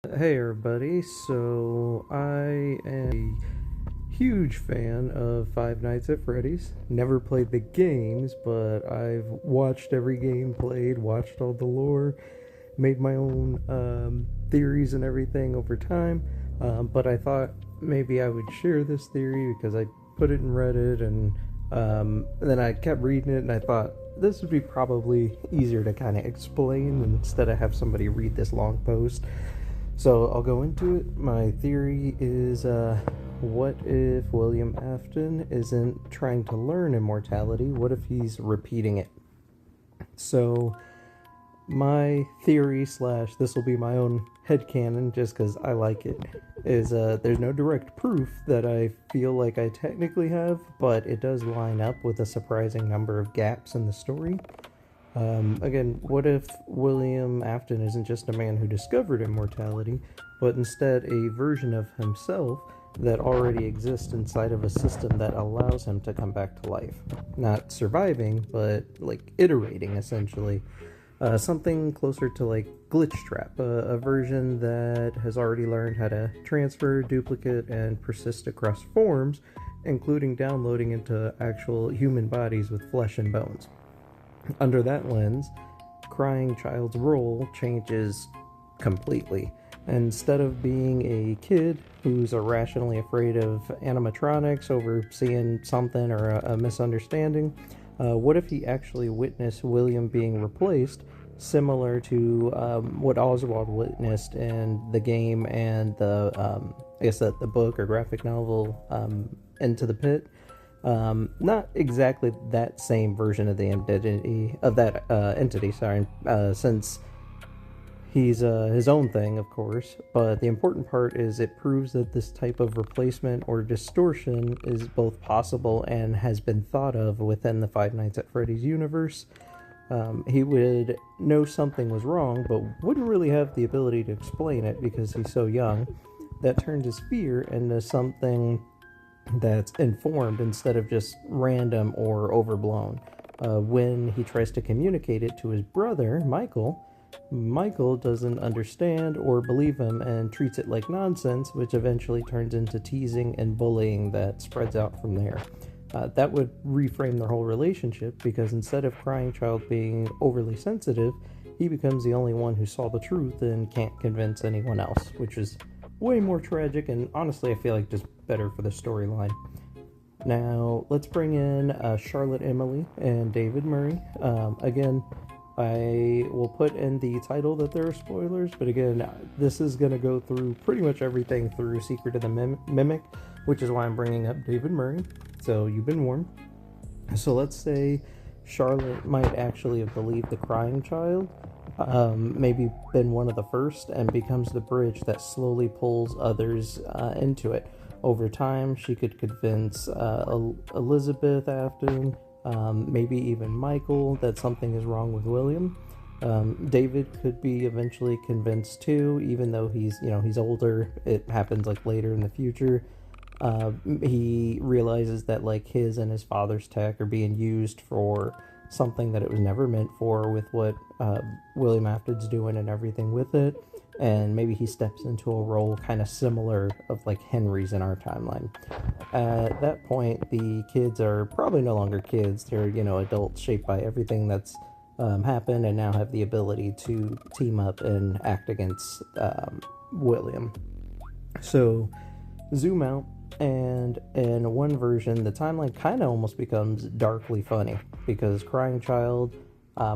Hey everybody, so I am a huge fan of Five Nights at Freddy's. Never played the games, but I've watched every game played, watched all the lore, made my own theories and everything over time. But I thought maybe I would share this theory because I put it in Reddit and then I kept reading it and I thought this would be probably easier to kind of explain instead of have somebody read this long post. So I'll go into it. My theory is what if William Afton isn't trying to learn immortality? What if he's repeating it? So, my theory slash this will be my own headcanon just because I like it is there's no direct proof that I feel like I technically have, but it does line up with a surprising number of gaps in the story. Again, what if William Afton isn't just a man who discovered immortality, but instead a version of himself that already exists inside of a system that allows him to come back to life? Not surviving, but like iterating essentially. Something closer to like Glitch Trap, a version that has already learned how to transfer, duplicate, and persist across forms, including downloading into actual human bodies with flesh and bones. Under that lens, Crying Child's role changes completely. Instead of being a kid who's irrationally afraid of animatronics over seeing something or a misunderstanding, what if he actually witnessed William being replaced, similar to what Oswald witnessed in the game and I guess the book or graphic novel, Into the Pit? Not exactly that same version of the entity of that entity. Sorry, since he's his own thing, of course. But the important part is it proves that this type of replacement or distortion is both possible and has been thought of within the Five Nights at Freddy's universe. He would know something was wrong, but wouldn't really have the ability to explain it because he's so young. That turns his fear into something that's informed instead of just random or overblown. When he tries to communicate it to his brother, Michael doesn't understand or believe him and treats it like nonsense, which eventually turns into teasing and bullying that spreads out from there. That would reframe their whole relationship because instead of Crying Child being overly sensitive, he becomes the only one who saw the truth and can't convince anyone else, which is way more tragic and honestly I feel like just better for the storyline. Now let's bring in Charlotte Emily and David Murray. Again, I will put in the title that there are spoilers, but again, this is going to go through pretty much everything through Secret of the Mimic, which is why I'm bringing up David Murray, so you've been warned. So let's say Charlotte might actually have believed the Crying Child, maybe been one of the first, and becomes the bridge that slowly pulls others into it. Over time, she could convince Elizabeth Afton, maybe even Michael, that something is wrong with William. David could be eventually convinced too, even though he's older. It happens like later in the future. He realizes that like his and his father's tech are being used for something that it was never meant for, with what William Afton's doing and everything with it, and maybe he steps into a role kind of similar of like Henry's in our timeline. At that point, the kids are probably no longer kids. They're adults shaped by everything that's happened and now have the ability to team up and act against William. So zoom out, and in one version the timeline kind of almost becomes darkly funny because Crying Child,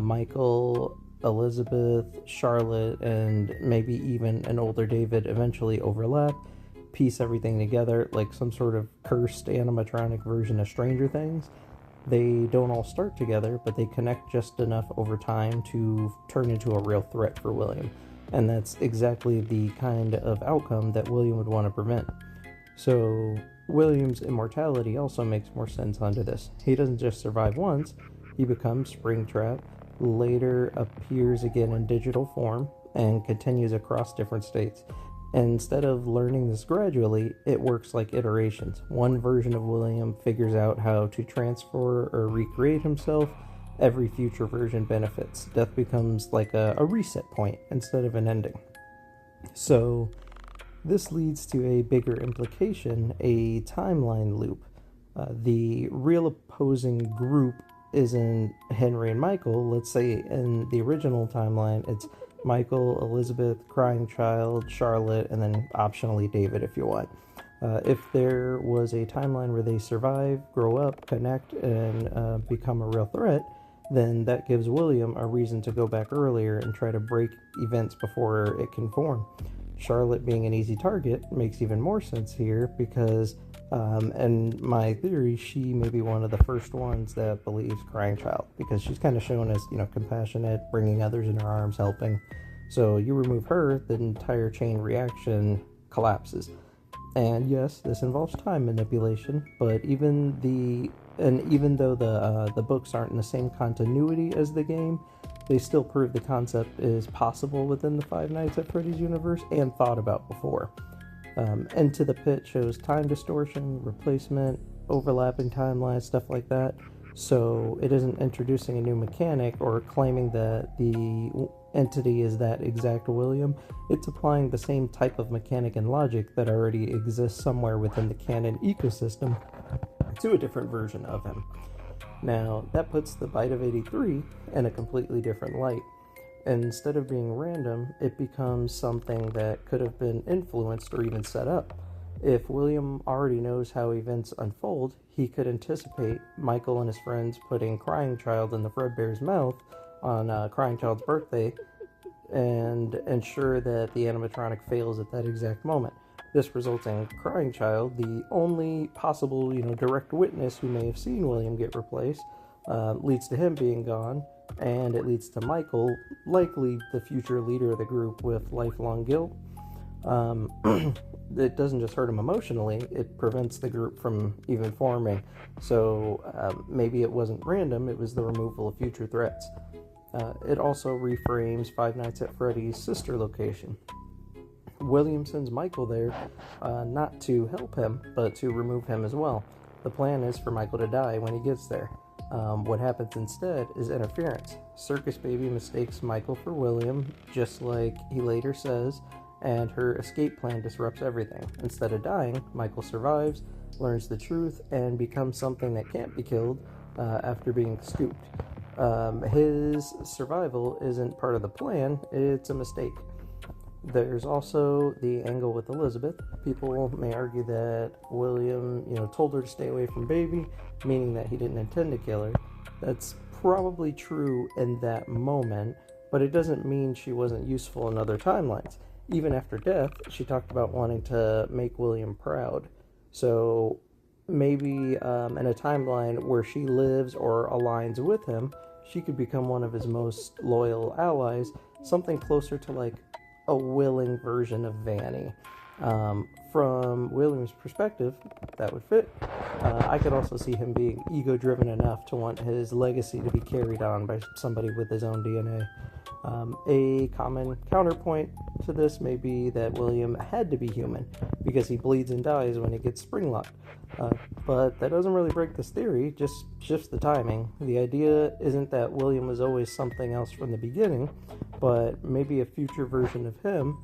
Michael, Elizabeth, Charlotte, and maybe even an older David eventually overlap, piece everything together like some sort of cursed animatronic version of Stranger Things. They don't all start together, but they connect just enough over time to turn into a real threat for William. And that's exactly the kind of outcome that William would want to prevent. So William's immortality also makes more sense under this. He doesn't just survive once, he becomes Springtrap, later appears again in digital form, and continues across different states. And instead of learning this gradually, it works like iterations. One version of William figures out how to transfer or recreate himself, every future version benefits. Death becomes like a reset point instead of an ending. So this leads to a bigger implication, a timeline loop. The real opposing group isn't Henry and Michael. Let's say in the original timeline, it's Michael, Elizabeth, Crying Child, Charlotte, and then optionally David if you want. If there was a timeline where they survive, grow up, connect, and become a real threat, then that gives William a reason to go back earlier and try to break events before it can form. Charlotte being an easy target makes even more sense here because, in my theory, she may be one of the first ones that believes Crying Child because she's kind of shown as, compassionate, bringing others in her arms, helping. So you remove her, the entire chain reaction collapses. And yes, this involves time manipulation, but even though the books aren't in the same continuity as the game, they still prove the concept is possible within the Five Nights at Freddy's universe and thought about before. Into the Pit shows time distortion, replacement, overlapping timelines, stuff like that. So it isn't introducing a new mechanic or claiming that the entity is that exact William. It's applying the same type of mechanic and logic that already exists somewhere within the canon ecosystem to a different version of him. Now, that puts the Bite of 83 in a completely different light. Instead of being random, it becomes something that could have been influenced or even set up. If William already knows how events unfold, he could anticipate Michael and his friends putting Crying Child in the Fredbear's mouth on Crying Child's birthday and ensure that the animatronic fails at that exact moment. This results in Crying Child, the only possible, direct witness who may have seen William get replaced, leads to him being gone, and it leads to Michael, likely the future leader of the group, with lifelong guilt. It doesn't just hurt him emotionally, it prevents the group from even forming. So maybe it wasn't random, it was the removal of future threats. It also reframes Five Nights at Freddy's sister location. William sends Michael there, not to help him, but to remove him as well. The plan is for Michael to die when he gets there. What happens instead is interference. Circus Baby mistakes Michael for William, just like he later says, and her escape plan disrupts everything. Instead of dying, Michael survives, learns the truth, and becomes something that can't be killed after being scooped. His survival isn't part of the plan, it's a mistake. There's also the angle with Elizabeth. People may argue that William, told her to stay away from Baby, meaning that he didn't intend to kill her. That's probably true in that moment, but it doesn't mean she wasn't useful in other timelines. Even after death, she talked about wanting to make William proud. So maybe in a timeline where she lives or aligns with him, she could become one of his most loyal allies, something closer to like a willing version of Vanny. From William's perspective, that would fit. I could also see him being ego-driven enough to want his legacy to be carried on by somebody with his own DNA. A common counterpoint to this may be that William had to be human because he bleeds and dies when he gets spring-locked. But that doesn't really break this theory, just shifts the timing. The idea isn't that William was always something else from the beginning, but maybe a future version of him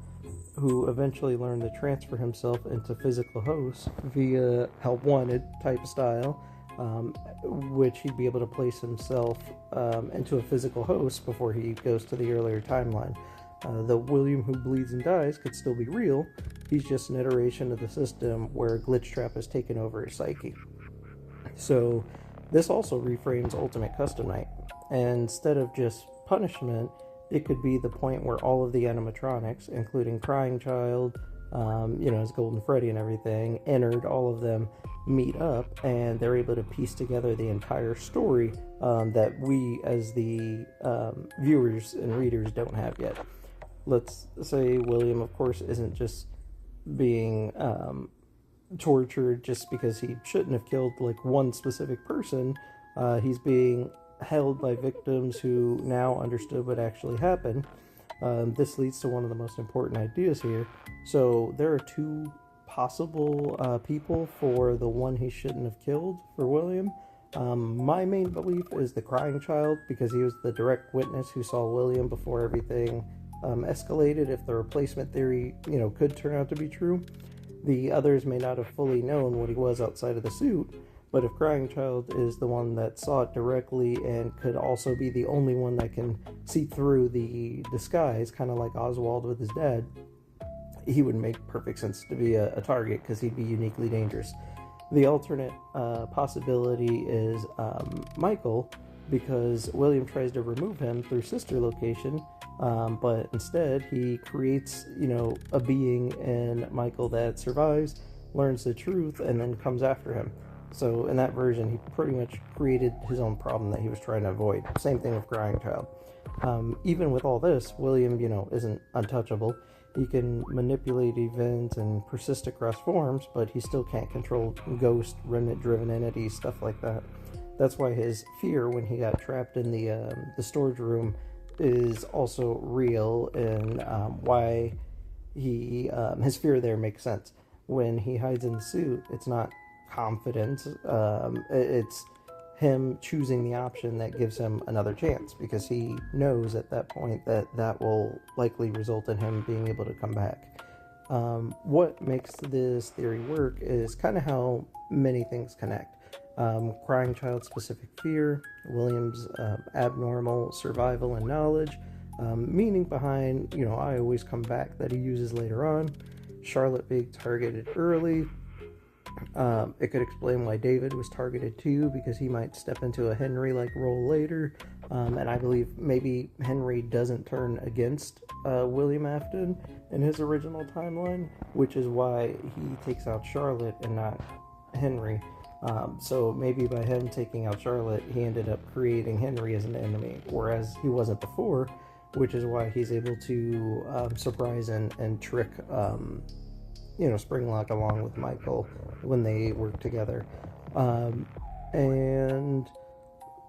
who eventually learned to transfer himself into physical hosts via help wanted type style, which he'd be able to place himself into a physical host before he goes to the earlier timeline. The William who bleeds and dies could still be real, he's just an iteration of the system where Glitch Trap has taken over his psyche. So this also reframes Ultimate Custom Night. And instead of just punishment, it could be the point where all of the animatronics, including Crying Child, his Golden Freddy and everything, entered, all of them meet up, and they're able to piece together the entire story that we as the viewers and readers don't have yet. Let's say William, of course, isn't just being tortured just because he shouldn't have killed like one specific person. He's being held by victims who now understood what actually happened. This leads to one of the most important ideas here. So there are two possible people for the one he shouldn't have killed for William. My main belief is the Crying Child, because he was the direct witness who saw William before everything escalated if the replacement theory, could turn out to be true. The others may not have fully known what he was outside of the suit, but if Crying Child is the one that saw it directly and could also be the only one that can see through the disguise, kind of like Oswald with his dad, he would make perfect sense to be a target because he'd be uniquely dangerous. The alternate possibility is Michael, because William tries to remove him through sister location, but instead he creates, a being in Michael that survives, learns the truth, and then comes after him. So in that version, he pretty much created his own problem that he was trying to avoid. Same thing with Crying Child. Even with all this, William, isn't untouchable. He can manipulate events and persist across forms, but he still can't control ghost, remnant-driven entities, stuff like that. That's why his fear when he got trapped in the storage room is also real, and why his fear there makes sense. When he hides in the suit, it's not confidence, it's him choosing the option that gives him another chance, because he knows at that point that will likely result in him being able to come back. What makes this theory work is kind of how many things connect. Crying Child's specific fear, William's abnormal survival and knowledge, meaning behind, I always come back that he uses later on, Charlotte being targeted early. It could explain why David was targeted too, because he might step into a Henry-like role later, and I believe maybe Henry doesn't turn against William Afton in his original timeline, which is why he takes out Charlotte and not Henry. So maybe by him taking out Charlotte, he ended up creating Henry as an enemy, whereas he wasn't before, which is why he's able to surprise and trick Springlock along with Michael when they work together. And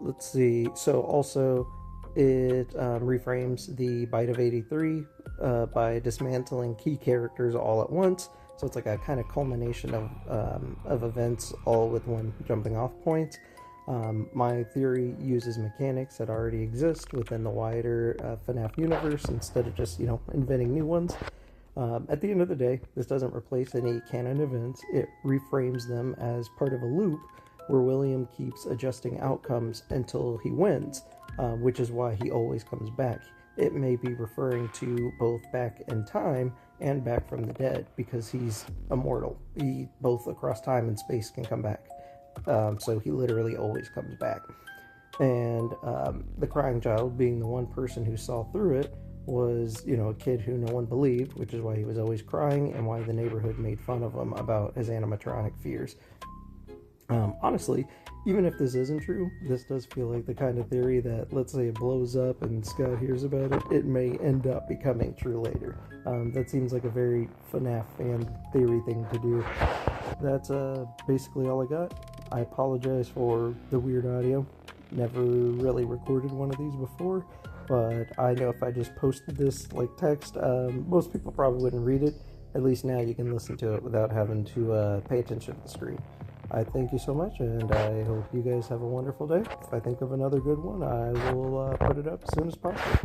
let's see, so also it reframes the Bite of 83 by dismantling key characters all at once, so it's like a kind of culmination of events all with one jumping off point. My theory uses mechanics that already exist within the wider FNAF universe instead of just inventing new ones. At the end of the day, this doesn't replace any canon events. It reframes them as part of a loop where William keeps adjusting outcomes until he wins, which is why he always comes back. It may be referring to both back in time and back from the dead, because he's immortal. He both across time and space can come back. So he literally always comes back. And the Crying Child, being the one person who saw through it, was, a kid who no one believed, which is why he was always crying and why the neighborhood made fun of him about his animatronic fears. Honestly, even if this isn't true, this does feel like the kind of theory that, let's say it blows up and Scott hears about it, it may end up becoming true later. That seems like a very FNAF fan theory thing to do. That's basically all I got. I apologize for the weird audio. Never really recorded one of these before, but I know if I just posted this like text, most people probably wouldn't read it. At least now you can listen to it without having to pay attention to the screen. I thank you so much, and I hope you guys have a wonderful day. If I think of another good one, I will put it up as soon as possible.